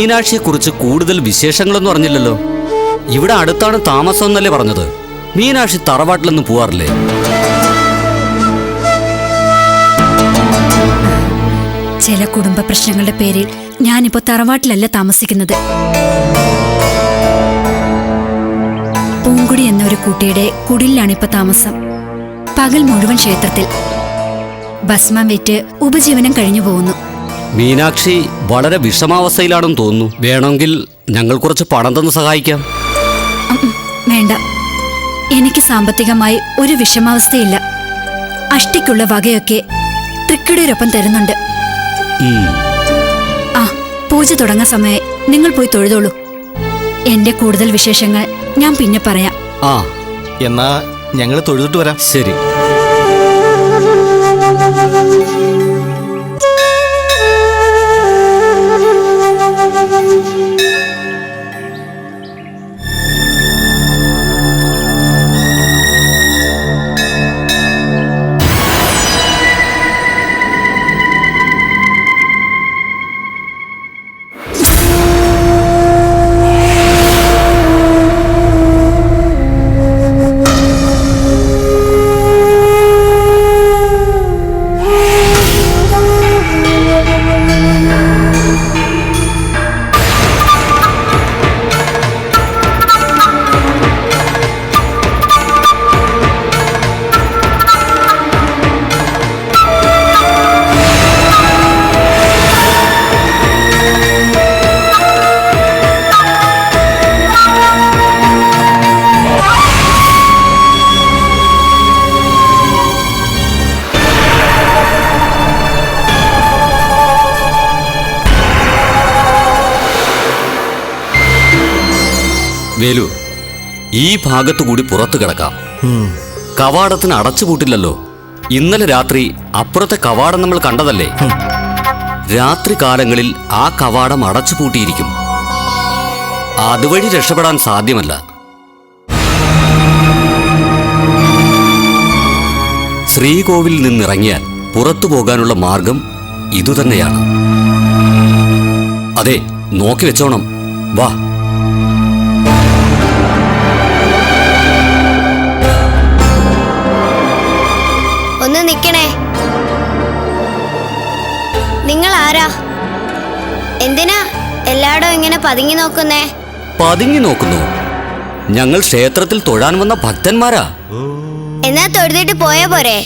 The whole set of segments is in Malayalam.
മീനാക്ഷിയെക്കുറിച്ച് കൂടുതൽ വിശേഷങ്ങളൊന്നും അറിഞ്ഞില്ലല്ലോ. ഇവിടെ അടുത്താണ് താമസം എന്നല്ലേ പറഞ്ഞത്. മീനാക്ഷി തറവാട്ടിലൊന്നും പോവാറില്ലേ? ചില കുടുംബ പ്രശ്നങ്ങളുടെ പേരിൽ ഞാനിപ്പോ തറവാട്ടിലല്ല താമസിക്കുന്നത്. പൂങ്കുടി എന്നൊരു കുട്ടിയുടെ കുടിലാണിപ്പോ താമസം. പകൽ മുഴുവൻ ക്ഷേത്രത്തിൽ ഭസ്മം വിറ്റ് ഉപജീവനം കഴിഞ്ഞു പോകുന്നു. മീനാക്ഷി വളരെ വിഷമാവസ്ഥയിലാണെന്ന് തോന്നുന്നു. വേണമെങ്കിൽ ഞങ്ങൾ കുറച്ച് പണം തന്ന് സഹായിക്കാം. വേണ്ട, എനിക്ക് സാമ്പത്തികമായി ഒരു വിഷമാവസ്ഥയില്ല. അഷ്ടിക്കുള്ള വകയൊക്കെ തൃക്കടിയൊപ്പം തരുന്നുണ്ട്. ആ, പൂജ തുടങ്ങാൻ സമയം. നിങ്ങൾ പോയി തൊഴുതോളൂ. എന്റെ കൂടുതൽ വിശേഷങ്ങൾ ഞാൻ പിന്നെ പറയാം. ആ, എന്നാ ഞങ്ങൾ തൊഴുതിട്ട് വരാം. ശരി. വേലു, ഈ ഭാഗത്തുകൂടി പുറത്തു കിടക്കാം. കവാടത്തിന് അടച്ചുപൂട്ടില്ലല്ലോ. ഇന്നലെ രാത്രി അപ്പുറത്തെ കവാടം നമ്മൾ കണ്ടതല്ലേ? രാത്രി കാലങ്ങളിൽ ആ കവാടം അടച്ചുപൂട്ടിയിരിക്കും. അതുവഴി രക്ഷപ്പെടാൻ സാധ്യമല്ല. ശ്രീകോവിലിൽ നിന്നിറങ്ങിയാൽ പുറത്തു പോകാനുള്ള മാർഗം ഇതുതന്നെയാണ്. അതെ, നോക്കി വെച്ചോണം. വാ. ഒന്ന് നിക്കണേ. നിങ്ങൾ ആരാ? എന്തിനാ എല്ലായിടും ഇങ്ങനെ പതുങ്ങി നോക്കുന്നേ? പതുങ്ങി നോക്കുന്നു? ഞങ്ങൾ ക്ഷേത്രത്തിൽ തൊഴാൻ വന്ന ഭക്തന്മാരാ. എന്നാ തൊഴുതിട്ട് പോയ പോരെ?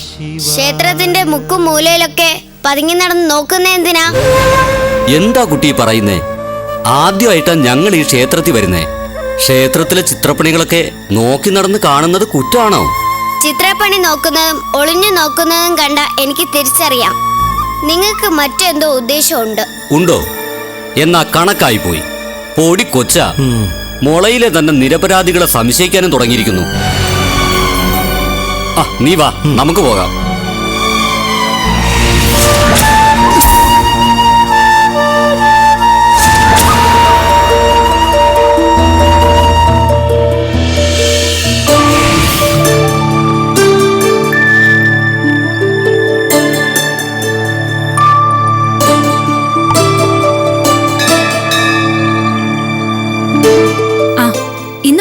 ക്ഷേത്രത്തിന്റെ മുക്കും മൂലയിലൊക്കെ പതുങ്ങി നടന്ന് നോക്കുന്നേ എന്തിനാ? എന്താ കുട്ടി പറയുന്നേ? ആദ്യമായിട്ടാ ഞങ്ങൾ ഈ ക്ഷേത്രത്തിൽ വരുന്നേ. ക്ഷേത്രത്തിലെ ചിത്രപ്പണികളൊക്കെ നോക്കി നടന്ന് കാണുന്നത് കുറ്റമാണോ? ചിത്രപ്പണി നോക്കുന്നതും ഒളിഞ്ഞു നോക്കുന്നതും കണ്ട എനിക്ക് തിരിച്ചറിയാം. നിങ്ങൾക്ക് മറ്റെന്തോ ഉദ്ദേശമുണ്ട്. ഉണ്ടോ? എന്നാ കണക്കായി പോയി. പൊടി കൊച്ച, മുളയിലെ തന്നെ നിരപരാധികളെ സംശയിക്കാനും തുടങ്ങിയിരിക്കുന്നു. ആ, നീ വാ, നമുക്ക് പോകാം.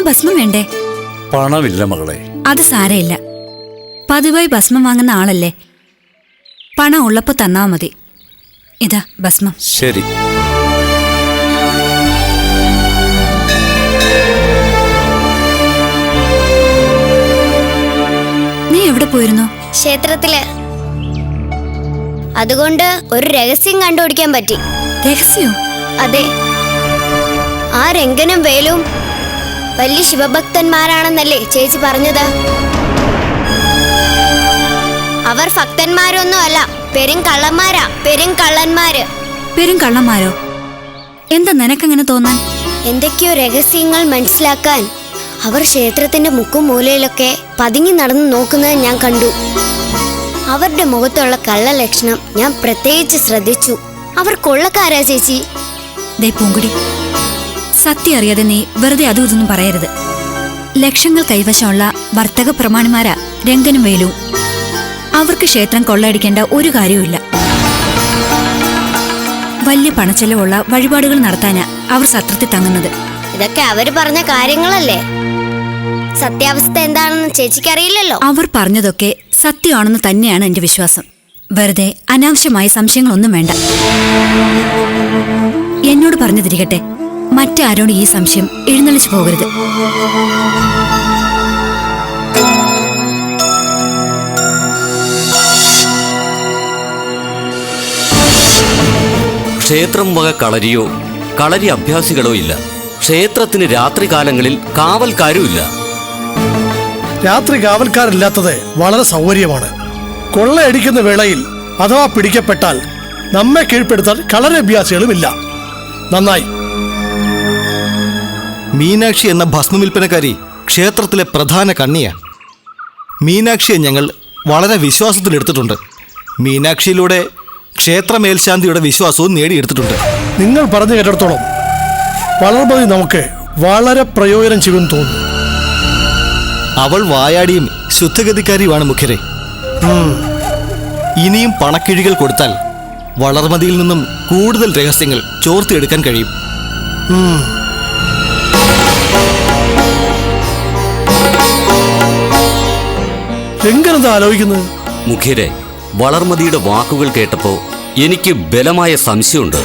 ഭസ്മം വേണ്ടേ? പണമില്ല മകളെ. അത് സാരമില്ല. പതിവായി ഭസ്മം വാങ്ങുന്ന ആളല്ലേ. പണം ഉള്ളപ്പോ തന്നാ മതി. ഇതാ ഭസ്മം. ശരി. നീ എവിടെ പോയിരുന്നു? ക്ഷേത്രത്തില്. അതുകൊണ്ട് ഒരു രഹസ്യം കണ്ടുപിടിക്കാൻ പറ്റി. രഹസ്യം? അതെ. ആ രംഗനും വേലും വലിയ ശിവഭക്തന്മാരാണെന്നല്ലേ ചേച്ചി പറഞ്ഞത്? അവർ ഭക്തന്മാരൊന്നും അല്ല, പെരും കള്ളന്മാരാ. പെരും കള്ളന്മാര്. പെരും കള്ളന്മാരോ? എന്താ നിനക്കങ്ങനെ തോന്നാൻ? എന്തൊക്കെയോ രഹസ്യങ്ങൾ മനസ്സിലാക്കാൻ അവർ ക്ഷേത്രത്തിന്റെ മുക്കും മൂലയിലൊക്കെ പതുങ്ങി നടന്നു നോക്കുന്നത് ഞാൻ കണ്ടു. അവരുടെ മുഖത്തുള്ള കള്ളലക്ഷണം ഞാൻ പ്രത്യേകിച്ച് ശ്രദ്ധിച്ചു. അവർ കൊള്ളക്കാരാ ചേച്ചി. ദേ പൂങ്കുടി, സത്യം അറിയാതെ നീ വെറുതെ അതും ഇതൊന്നും പറയരുത്. ലക്ഷങ്ങൾ കൈവശമുള്ള വർത്തക പ്രമാണിമാരാ രംഗനും വേലും. അവർക്ക് ക്ഷേത്രം കൊള്ളയടിക്കേണ്ട ഒരു കാര്യവുമില്ല. വലിയ പണച്ചെലവുള്ള വഴിപാടുകൾ നടത്താനാ അവർ സത്രത്തിൽ തങ്ങുന്നത്. ഇതൊക്കെ അവര് പറഞ്ഞ കാര്യങ്ങളല്ലേ? സത്യാവസ്ഥ എന്താണെന്ന് ചേച്ചിക്ക് അറിയില്ലല്ലോ. അവർ പറഞ്ഞതൊക്കെ സത്യമാണെന്ന് തന്നെയാണ് എന്റെ വിശ്വാസം. വെറുതെ അനാവശ്യമായ സംശയങ്ങളൊന്നും വേണ്ട. എന്നോട് പറഞ്ഞതിരിക്കട്ടെ, മറ്റാരോടും ഈ സംശയം എഴുന്നള്ളിച്ചു പോകരുത്. ക്ഷേത്രം വക കളരിയോ കളരി അഭ്യാസികളോ ഇല്ല. ക്ഷേത്രത്തിന് രാത്രികാലങ്ങളിൽ കാവൽക്കാരുമില്ല. രാത്രി കാവൽക്കാരില്ലാത്തത് വളരെ സൗകര്യമാണ്. കൊള്ളയടിക്കുന്ന വേളയിൽ അഥവാ പിടിക്കപ്പെട്ടാൽ നമ്മെ കീഴ്പ്പെടുത്താൻ കളരി അഭ്യാസികളുമില്ല. നന്നായി. മീനാക്ഷി എന്ന ഭസ്മ വിൽപ്പനക്കാരി ക്ഷേത്രത്തിലെ പ്രധാന കണ്ണിയാ. മീനാക്ഷിയെ ഞങ്ങൾ വളരെ വിശ്വാസത്തിലെടുത്തിട്ടുണ്ട്. മീനാക്ഷിയിലൂടെ ക്ഷേത്രമേൽശാന്തിയുടെ വിശ്വാസവും നേടിയെടുത്തിട്ടുണ്ട്. നിങ്ങൾ പറഞ്ഞു കേട്ടിടത്തോളം വളർമതി നമുക്ക് വളരെ പ്രയോജനം ചെയ്യുമെന്ന് തോന്നുന്നു. അവൾ വായാടിയും ശുദ്ധഗതിക്കാരിയുമാണ് മുഖ്യരെ. ഇനിയും പണക്കിഴികൾ കൊടുത്താൽ വളർമതിയിൽ നിന്നും കൂടുതൽ രഹസ്യങ്ങൾ ചോർത്തിയെടുക്കാൻ കഴിയും. എങ്ങനെന്താ ആലോചിക്കുന്നത്? മുഖ്യരെ, വളർമതിയുടെ വാക്കുകൾ കേട്ടപ്പോ എനിക്ക് ബലമായ സംശയമുണ്ട്.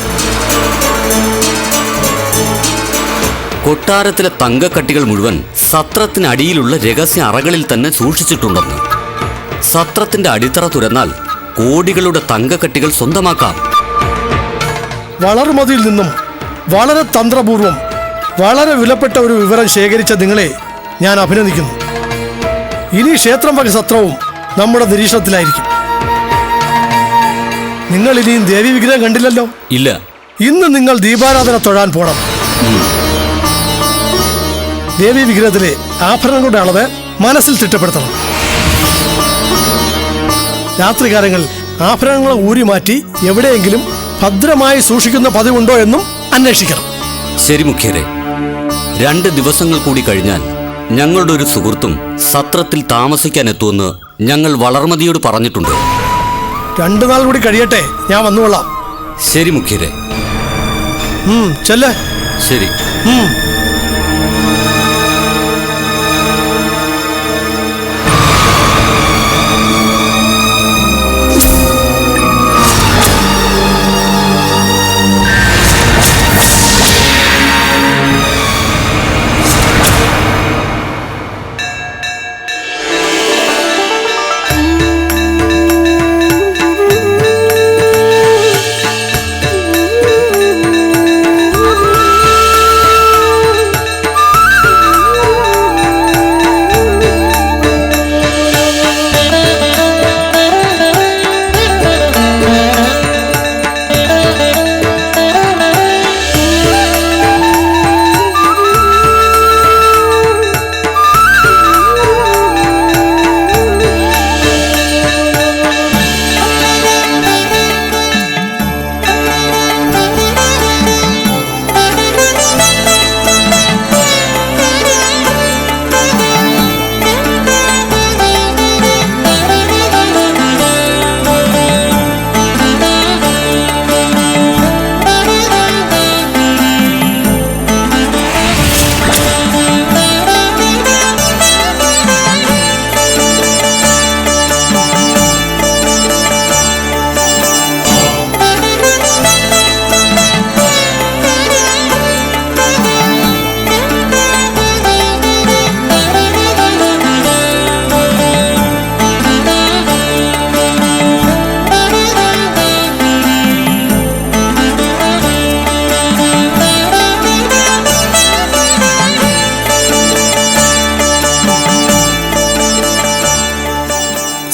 കൊട്ടാരത്തിലെ തങ്കക്കട്ടികൾ മുഴുവൻ സത്രത്തിനടിയിലുള്ള രഹസ്യ അറകളിൽ തന്നെ സൂക്ഷിച്ചിട്ടുണ്ടെന്ന്. സത്രത്തിന്റെ അടിത്തറ തുറന്നാൽ കോടികളുടെ തങ്കക്കട്ടികൾ സ്വന്തമാക്കാം. വളർമതിയിൽ നിന്നും വളരെ തന്ത്രപൂർവം വളരെ വിലപ്പെട്ട ഒരു വിവരം ശേഖരിച്ച നിങ്ങളെ ഞാൻ അഭിനന്ദിക്കുന്നു. ഇനി ക്ഷേത്രം വക സത്രവും നമ്മുടെ നിരീക്ഷണത്തിലായിരിക്കും. നിങ്ങൾ ഇനിയും ദേവി വിഗ്രഹം കണ്ടില്ലല്ലോ? ഇല്ല. ഇന്ന് നിങ്ങൾ ദീപാരാധന തൊഴാൻ പോണം. ദേവി വിഗ്രഹത്തിലെ ആഭരണങ്ങളുടെ അളവ് മനസ്സിൽ തിട്ടപ്പെടുത്തണം. രാത്രികാലങ്ങളിൽ ആഭരണങ്ങളെ ഊരി മാറ്റി എവിടെയെങ്കിലും ഭദ്രമായി സൂക്ഷിക്കുന്ന പതിവുണ്ടോ എന്നും അന്വേഷിക്കണം. ശരി മുഖ്യരെ. 2 ദിവസങ്ങൾ കൂടി കഴിഞ്ഞാൽ ഞങ്ങളുടെ ഒരു സുഹൃത്തും സത്രത്തിൽ താമസിക്കാൻ എത്തുമെന്ന് ഞങ്ങൾ വളർമതിയോട് പറഞ്ഞിട്ടുണ്ട്. 2 നാൾ കൂടി കഴിയട്ടെ, ഞാൻ വന്നുകൊള്ളാം. ശരി മുഖ്യരെ. ചെല്ലേ. ശരി.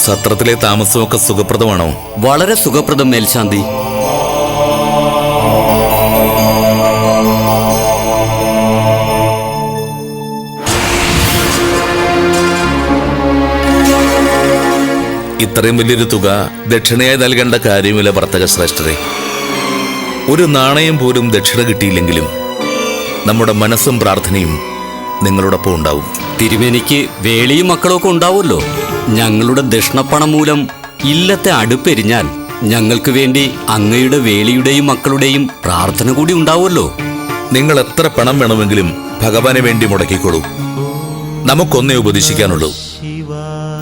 സത്രത്തിലെ താമസമൊക്കെ സുഖപ്രദമാണോ? വളരെ സുഖപ്രദം മേൽശാന്തി. ഇത്രയും വലിയൊരു തുക ദക്ഷിണയായി നൽകേണ്ട കാര്യമില്ല വർത്തക ശ്രേഷ്ഠരെ. ഒരു നാണയം പോലും ദക്ഷിണ കിട്ടിയില്ലെങ്കിലും നമ്മുടെ മനസ്സും പ്രാർത്ഥനയും നിങ്ങളോടൊപ്പം ഉണ്ടാവും. തിരുമേനിക്ക് വേളിയും മക്കളൊക്കെ ഉണ്ടാവുമല്ലോ. ഞങ്ങളുടെ ദക്ഷിണപ്പണം മൂലം ഇല്ലത്തെ അടുപ്പെരിഞ്ഞാൽ ഞങ്ങൾക്ക് വേണ്ടി അങ്ങയുടെ വേളിയുടെയും മക്കളുടെയും പ്രാർത്ഥന കൂടി ഉണ്ടാവുമല്ലോ. നിങ്ങൾ എത്ര പണം വേണമെങ്കിലും ഭഗവാന് വേണ്ടി മുടക്കിക്കൊള്ളൂ. നമുക്കൊന്നേ ഉപദേശിക്കാനുള്ളൂ.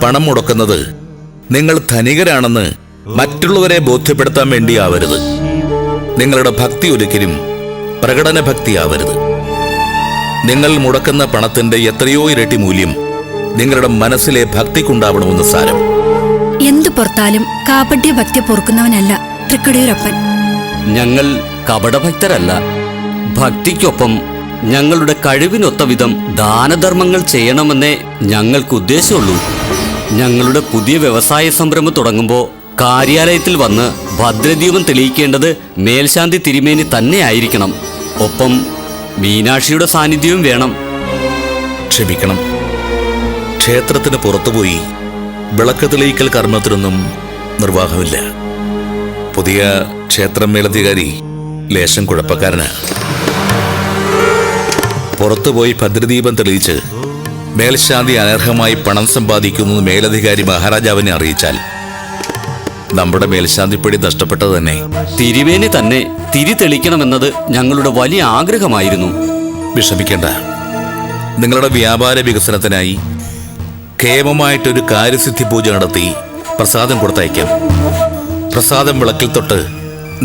പണം മുടക്കുന്നത് നിങ്ങൾ ധനികരാണെന്ന് മറ്റുള്ളവരെ ബോധ്യപ്പെടുത്താൻ വേണ്ടിയാവരുത്. നിങ്ങളുടെ ഭക്തി ഒരിക്കലും പ്രകടന ഭക്തിയാവരുത്. നിങ്ങൾ മുടക്കുന്ന പണത്തിന്റെ എത്രയോ ഇരട്ടി മൂല്യം നിങ്ങളുടെ മനസ്സിലെ ഭക്തിക്കുണ്ടാവണമെന്ന് സാരം. എന്തു പുറത്താലും കാപട്യ ഭക്തി പൊറുക്കുന്നവനല്ല തൃക്കടയൂരപ്പൻ. ഞങ്ങൾ കപടഭക്തരല്ല. ഭക്തിക്കൊപ്പം ഞങ്ങളുടെ കഴിവിനൊത്ത വിധം ദാനധർമ്മങ്ങൾ ചെയ്യണമെന്നേ ഞങ്ങൾക്ക് ഉദ്ദേശമുള്ളൂ. ഞങ്ങളുടെ പുതിയ വ്യവസായ സംരംഭം തുടങ്ങുമ്പോൾ കാര്യാലയത്തിൽ വന്ന് ഭദ്രദീപം തെളിയിക്കേണ്ടത് മേൽശാന്തി തിരുമേനി തന്നെ ആയിരിക്കണം. ഒപ്പം മീനാക്ഷിയുടെ സാന്നിധ്യവും വേണം. ക്ഷമിക്കണം, ക്ഷേത്രത്തിന് പുറത്തുപോയി വിളക്ക് തെളിയിക്കൽ കർമ്മത്തിനൊന്നും നിർവാഹമില്ല. പുതിയ ക്ഷേത്രം മേലധികാരി ലേശം കുഴപ്പക്കാരനാ. പുറത്തുപോയി ഭദ്രദീപം തെളിയിച്ച് മേൽശാന്തി അനർഹമായി പണം സമ്പാദിക്കുന്നത് മേലധികാരി മഹാരാജാവിനെ അറിയിച്ചാൽ നമ്മുടെ മേൽശാന്തിപ്പടി നഷ്ടപ്പെട്ടത് തന്നെ. തിരുമേനി തന്നെ തിരി തെളിക്കണമെന്നത് ഞങ്ങളുടെ വലിയ ആഗ്രഹമായിരുന്നു. വിഷമിക്കേണ്ട. നിങ്ങളുടെ വ്യാപാര വികസനത്തിനായി കേമമായിട്ടൊരു കാര്യസിദ്ധി പൂജ നടത്തി പ്രസാദം കൊടുത്തയക്കാം. പ്രസാദം വിളക്കിൽ തൊട്ട്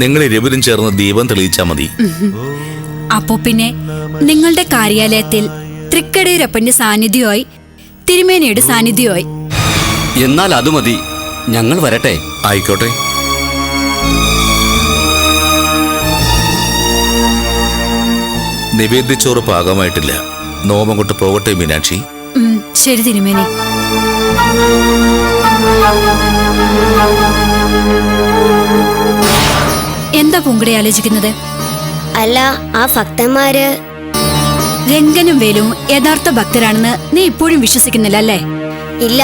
നിങ്ങൾ ഇരുവരും ചേർന്ന് ദീപം തെളിയിച്ചാൽ മതി. അപ്പോ പിന്നെ നിങ്ങളുടെ കാര്യാലയത്തിൽ തൃക്കടയൂരപ്പന്റെ സാന്നിധ്യമായി തിരുമേനിയുടെ സാന്നിധ്യമായി. എന്നാൽ അത് മതി. ഞങ്ങൾ വരട്ടെ. ആയിക്കോട്ടെ. നിവേദ്യച്ചോറ് പാകമായിട്ടില്ല. നോമങ്ങോട്ട് പോകട്ടെ മീനാക്ഷി. ശരി തിരുമേനി. എന്താ പൂങ്കുടി ആലോചിക്കുന്നത്? അല്ല, ആ ഭക്തന്മാര് രംഗനും വേലും യഥാർത്ഥ ഭക്തരാണെന്ന് നീ ഇപ്പോഴും വിശ്വസിക്കുന്നില്ല അല്ലേ? ഇല്ല,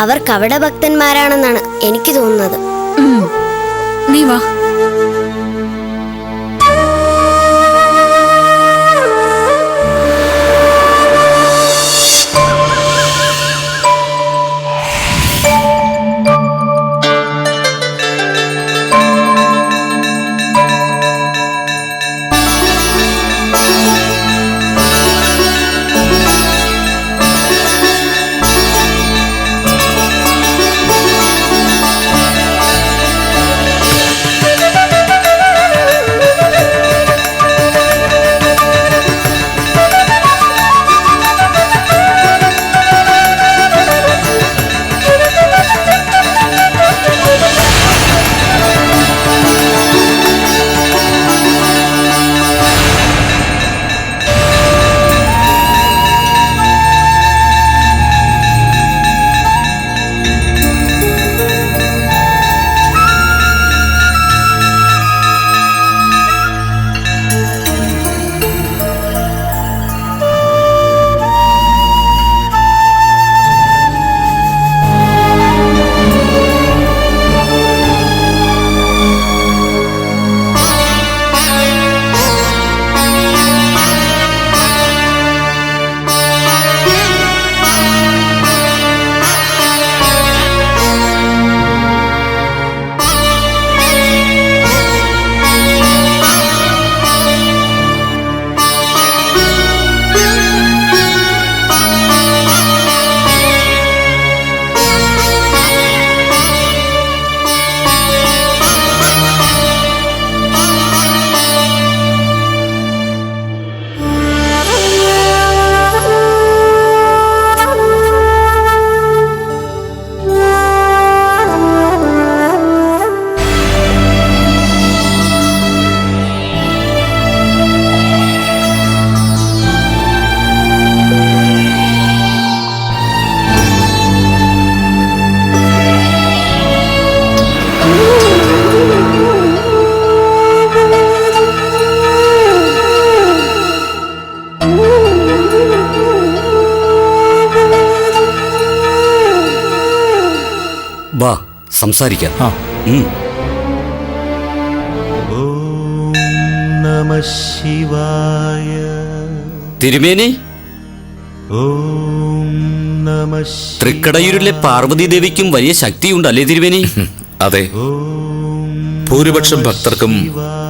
അവർ കപടഭക്തന്മാരാണെന്നാണ് എനിക്ക് തോന്നുന്നത്. നീ വാ. വാ, സംസാരിക്കാം. തിരുമേനി, തൃക്കടയൂരിലെ പാർവതി ദേവിക്കും വലിയ ശക്തിയുണ്ടല്ലേ തിരുമേനി? അതെ, ഭൂരിപക്ഷം ഭക്തർക്കും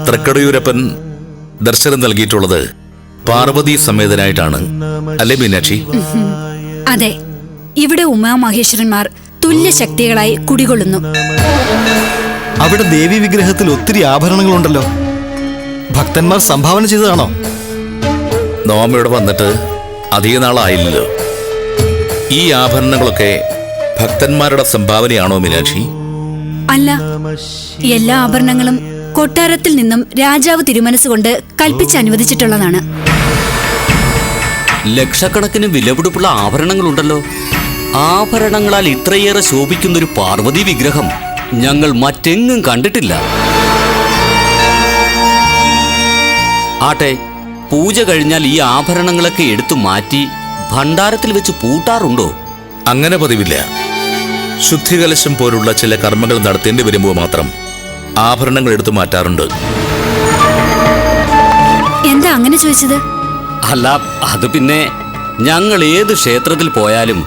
തൃക്കടയൂരപ്പൻ ദർശനം നൽകിയിട്ടുള്ളത് പാർവതി സമേതനായിട്ടാണ്, അല്ലേ മീനാക്ഷി? അതെ, ഇവിടെ ഉമാമഹേശ്വരന്മാർ തുല്യ ശക്തികളായി കുടികൊള്ളുന്നു. അവിടെ ദേവി വിഗ്രഹത്തിൽ ഒത്തിരി ആഭരണങ്ങളുണ്ടല്ലോ. ഭക്തന്മാർ സംഭാവന ചെയ്തതാണോ? നോമയുടെ വന്നിട്ട് അധിക നാളായില്ലല്ലോ. ഈ ആഭരണങ്ങളൊക്കെ ഭക്തന്മാരുടെ സംഭാവനയാണോ മീനാക്ഷി? അല്ല, എല്ലാ ആഭരണങ്ങളും കൊട്ടാരത്തിൽ നിന്നും രാജാവ് തിരുമനസ്സുകൊണ്ട് കൽപ്പിച്ചനുവദിച്ചിട്ടുള്ളതാണ്. ലക്ഷക്കണക്കിന് വിലപിടിപ്പുള്ള ആഭരണങ്ങളുണ്ടല്ലോ. ആഭരണങ്ങളാൽ ഇത്രയേറെ ശോഭിക്കുന്നൊരു പാർവതി വിഗ്രഹം ഞങ്ങൾ മറ്റെങ്ങും കണ്ടിട്ടില്ല. ആട്ടെ, പൂജ കഴിഞ്ഞാൽ ഈ ആഭരണങ്ങളൊക്കെ എടുത്തു മാറ്റി ഭണ്ഡാരത്തിൽ വെച്ച് പൂട്ടാറുണ്ടോ? അങ്ങനെ പതിവില്ല. ശുദ്ധികലശം പോലുള്ള ചില കർമ്മങ്ങൾ നടത്തേണ്ടി വരുമ്പോൾ മാത്രം ആഭരണങ്ങൾ എടുത്തു മാറ്റാറുണ്ട്. എന്താ അങ്ങനെ ചോദിച്ചത്? അല്ല, അത് പിന്നെ ഞങ്ങൾ ഏത് ക്ഷേത്രത്തിൽ പോയാലും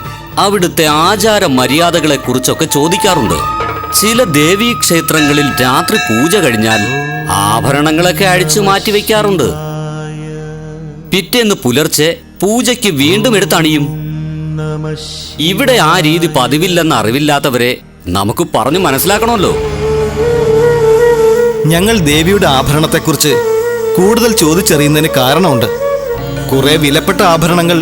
അവിടുത്തെ ആചാര മര്യാദകളെ കുറിച്ചൊക്കെ ചോദിക്കാറുണ്ട്. ചില ദേവീ ക്ഷേത്രങ്ങളിൽ രാത്രി പൂജ കഴിഞ്ഞാൽ ആഭരണങ്ങളൊക്കെ അഴിച്ചു മാറ്റി വെക്കാറുണ്ട്. പിറ്റേന്ന് പുലർച്ചെ പൂജയ്ക്ക് വീണ്ടും എടുത്തണിയും. ഇവിടെ ആ രീതി പതിവില്ലെന്ന് അറിവില്ലാത്തവരെ നമുക്ക് പറഞ്ഞു മനസ്സിലാക്കണമല്ലോ. ഞങ്ങൾ ദേവിയുടെ ആഭരണത്തെക്കുറിച്ച് കൂടുതൽ ചോദിച്ചറിയുന്നതിന് കാരണമുണ്ട്. കുറെ വിലപ്പെട്ട ആഭരണങ്ങൾ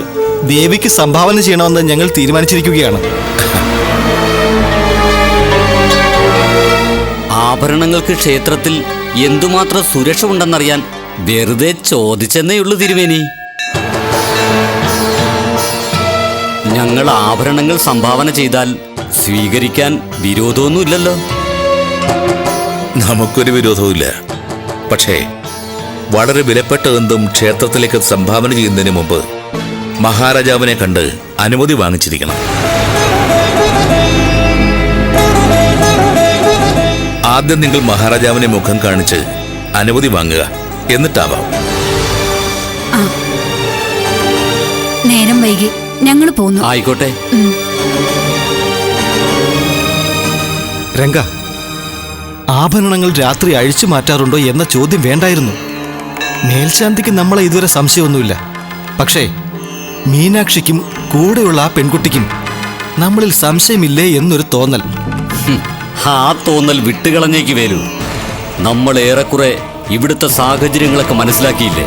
ദേവിക്ക് സംഭാവന ചെയ്യണമെന്ന് ഞങ്ങൾ തീരുമാനിച്ചിരിക്കുകയാണ്. ആഭരണങ്ങൾക്ക് ക്ഷേത്രത്തിൽ എന്തുമാത്രം സുരക്ഷ ഉണ്ടെന്നറിയാൻ വെറുതെ ചോദിച്ചെന്നേയുള്ളൂ തിരുമേനി. ഞങ്ങൾ ആഭരണങ്ങൾ സംഭാവന ചെയ്താൽ സ്വീകരിക്കാൻ വിരോധമൊന്നുമില്ലല്ലോ. നമുക്കൊരു വിരോധവുമില്ല. പക്ഷേ വളരെ വിലപ്പെട്ടതെന്തും ക്ഷേത്രത്തിലേക്ക് സംഭാവന ചെയ്യുന്നതിന് മുമ്പ് മഹാരാജാവിനെ കണ്ട് അനുമതി വാങ്ങിച്ചിരിക്കണം. ആദ്യം നിങ്ങൾ മഹാരാജാവിനെ മുഖം കാണിച്ച് അനുമതി വാങ്ങുക, എന്നിട്ടാവാം. നേരം വൈകി, ഞങ്ങൾ പോന്നു. ആയിക്കോട്ടെ. രംഗ, ആഭരണങ്ങൾ രാത്രി അഴിച്ചു മാറ്റാറുണ്ടോ എന്ന ചോദ്യം വേണ്ടായിരുന്നു. മേൽശാന്തിക്ക് നമ്മളെ ഇതുവരെ സംശയമൊന്നുമില്ല. പക്ഷേ മീനാക്ഷിക്കും കൂടെയുള്ള ആ പെൺകുട്ടിക്കും നമ്മളിൽ സംശയമില്ലേ എന്നൊരു തോന്നൽ. ആ തോന്നൽ വിട്ടുകളഞ്ഞേക്ക് വേലു. നമ്മൾ ഏറെക്കുറെ ഇവിടുത്തെ സാഹചര്യങ്ങളൊക്കെ മനസ്സിലാക്കിയില്ലേ?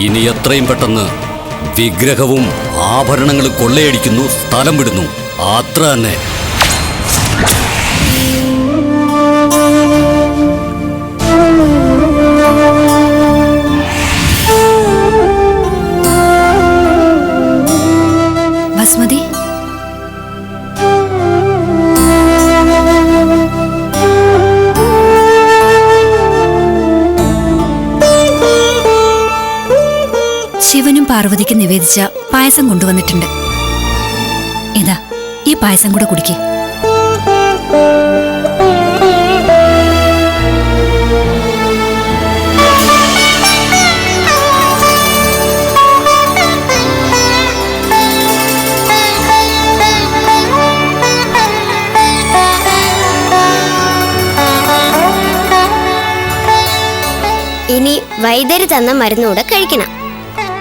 ഇനി എത്രയും പെട്ടെന്ന് വിഗ്രഹവും ആഭരണങ്ങളും കൊള്ളയടിക്കുന്നു, സ്ഥലം വിടുന്നു, അത്ര തന്നെ. ബസ്മതി, ശിവനും പാർവതിക്ക് നിവേദിച്ച പായസം കൊണ്ടുവന്നിട്ടുണ്ട്. ഇതാ, ഈ പായസം കൂടെ കുടിക്കേ. ഇനി വൈദ്യര് തന്ന മരുന്നൂടെ കഴിക്കണം.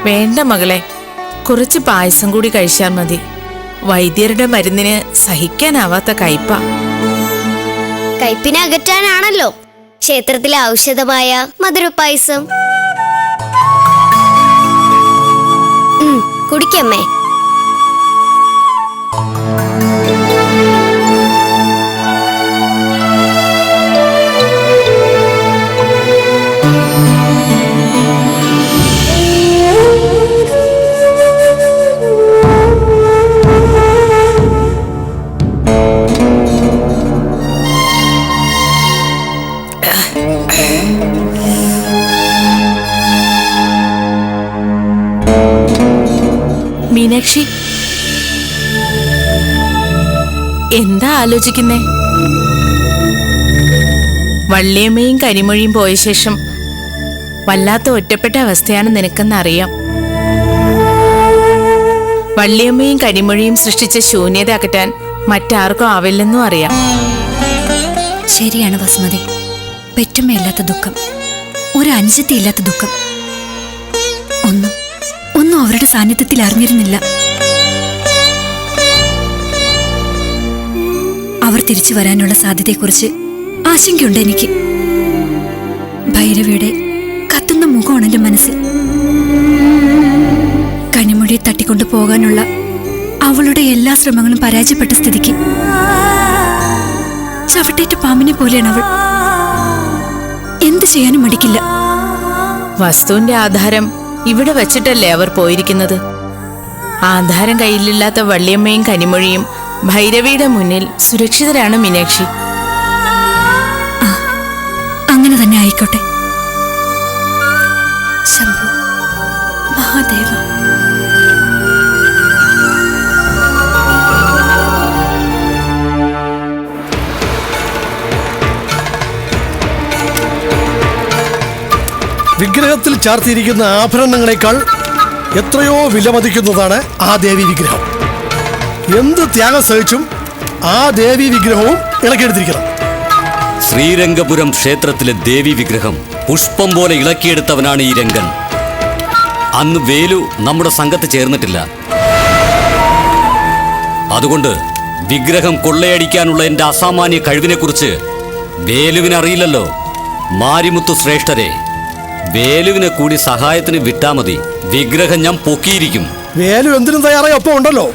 വേണ്ട മകളെ, കുറച്ച് പായസം കൂടി കഴിച്ചാൽ മതി. വൈദ്യരുടെ മരുന്നിന് സഹിക്കാനാവാത്ത കയ്പ. കയ്പിനെ അകറ്റാനാണല്ലോ ക്ഷേത്രത്തിലെ ഔഷധമായ മധുരപ്പായസം. കുടിക്കമ്മേ. മീനാക്ഷി, എന്താ ആലോചിക്കുന്നേ? വള്ളിയമ്മയും കരിമൊഴിയും പോയ ശേഷം വല്ലാത്ത ഒറ്റപ്പെട്ട അവസ്ഥയാണ് നിനക്കെന്നറിയാം. വള്ളിയമ്മയും കരിമൊഴിയും സൃഷ്ടിച്ച ശൂന്യത അകറ്റാൻ മറ്റാർക്കും ആവില്ലെന്നും അറിയാം. ശരിയാണ് ബസ്മതി. പെറ്റമ്മയില്ലാത്ത ദുഃഖം, ഒരു അനുജത്തിയില്ലാത്ത ദുഃഖം. ഒന്നും അവരുടെ സാന്നിധ്യത്തിൽ അറിഞ്ഞിരുന്നില്ല. അവർ തിരിച്ചു വരാനുള്ള സാധ്യതയെക്കുറിച്ച് ആശങ്കയുണ്ട് എനിക്ക്. ഭൈരവിയുടെ കത്തുന്ന മുഖമാണ് എന്റെ മനസ്സിൽ. കനിമൊഴിയെ തട്ടിക്കൊണ്ടു പോകാനുള്ള അവളുടെ എല്ലാ ശ്രമങ്ങളും പരാജയപ്പെട്ട സ്ഥിതിക്ക് ചവിട്ടേറ്റ പാമ്പിനെ പോലെയാണ് അവൾ. എന്ത് ചെയ്യാനും മടിക്കില്ല. വസ്തുവിന്റെ ആധാരം ഇവിടെ വെച്ചിട്ടല്ലേ അവർ പോയിരിക്കുന്നത്. ആധാരം കയ്യിലില്ലാത്ത വള്ളിയമ്മയും കനിമൊഴിയും ഭൈരവിയുടെ മുന്നിൽ സുരക്ഷിതരാണ് മീനാക്ഷി. അങ്ങനെ തന്നെ ആയിക്കോട്ടെ. ശംഭു മഹാദേവ. വിഗ്രഹത്തിൽ ചാർത്തിയിരിക്കുന്ന ആഭരണങ്ങളെക്കാൾ എത്രയോ വിലമതിക്കുന്നതാണ് ആ ദേവി വിഗ്രഹം. എന്ത് ത്യാഗം സഹിച്ചും ആ ദേവി വിഗ്രഹവും ഇളക്കിയെടുത്തിരിക്കണം. ശ്രീരംഗപുരം ക്ഷേത്രത്തിലെ ദേവി വിഗ്രഹം പുഷ്പം പോലെ ഇളക്കിയെടുത്തവനാണ് ഈ രംഗൻ. അന്ന് വേലു നമ്മുടെ സംഘത്ത് ചേർന്നിട്ടില്ല. അതുകൊണ്ട് വിഗ്രഹം കൊള്ളയടിക്കാനുള്ള എന്റെ അസാമാന്യ കഴിവിനെക്കുറിച്ച് വേലുവിനറിയില്ലല്ലോ. മാരിമുത്തു ശ്രേഷ്ഠരെ, വേലുവിനെ കൂടി സഹായത്തിന് വിട്ടാ മതി. വിഗ്രഹം ഞാൻ പൊക്കിയിരിക്കും. വേലു എന്തിനും തയ്യാറായി ഒപ്പം ഉണ്ടല്ലോ.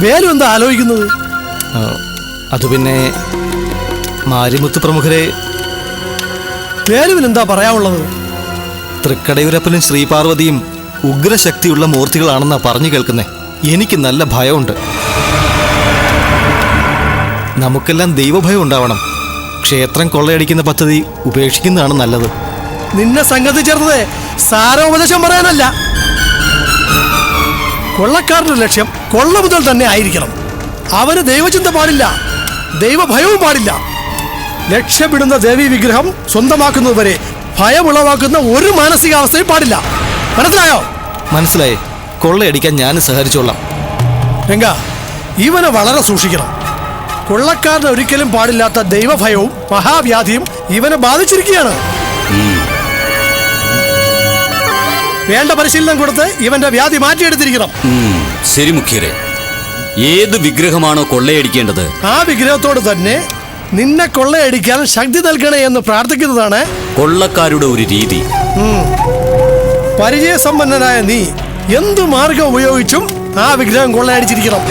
വേലു എന്താ ആലോചിക്കുന്നത്? അത് പിന്നെ മാരിമുത്ത് പ്രമുഖരെ, വേലുവിന് എന്താ പറയാനുള്ളത്? തൃക്കടയൂരപ്പനും ശ്രീപാർവതിയും ഉഗ്രശക്തിയുള്ള മൂർത്തികളാണെന്നാ പറഞ്ഞു കേൾക്കുന്നേ. എനിക്ക് നല്ല ഭയമുണ്ട്. നമുക്കെല്ലാം ദൈവഭയം ഉണ്ടാവണം. ക്ഷേത്രം കൊള്ളയടിക്കുന്ന പദ്ധതി ഉപേക്ഷിക്കുന്നതാണ് നല്ലത്. നിന്നെ സംഘത്തിൽ ചേർത്തത് സാരോപദേശം പറയാനല്ല. കൊള്ളക്കാരന്റെ ലക്ഷ്യം കൊള്ള മുതൽ തന്നെ ആയിരിക്കണം. അവന് ദൈവചിന്ത പാടില്ല, ദൈവഭയവും പാടില്ല. ലക്ഷ്യമിടുന്ന ദേവി വിഗ്രഹം സ്വന്തമാക്കുന്നതുവരെ ഭയമുളവാക്കുന്ന ഒരു മാനസികാവസ്ഥയും പാടില്ല. മനസ്സിലായോ? മനസ്സിലായി. കൊള്ളയടിക്കാൻ ഞാൻ സഹകരിച്ചോളാം. രംഗ, ഇവനെ വളരെ സൂക്ഷിക്കണം. കൊള്ളക്കാരന് ഒരിക്കലും പാടില്ലാത്ത ദൈവഭയവും മഹാവ്യാധിയും ഇവനെ ബാധിച്ചിരിക്കുകയാണ്. വേണ്ട പരിശീലനം കൊടുത്ത് ഇവന്റെ വ്യാധി മാറ്റിയെടുത്തിരിക്കണം. ശരി മുഖ്യരെ, ഏത് വിഗ്രഹമാണോ കൊള്ളയടിക്കേണ്ടത് ആ വിഗ്രഹത്തോട് തന്നെ നിന്നെ കൊള്ളയടിക്കാൻ ശക്തി നൽകണേ എന്ന് പ്രാർത്ഥിക്കുന്നതാണ് കൊള്ളക്കാരുടെ ഒരു രീതി. പരിചയസമ്പന്നനായ നീ എന്തു മാർഗം ഉപയോഗിച്ചും ആ വിഗ്രഹം കൊള്ളയടിച്ചിരിക്കണം.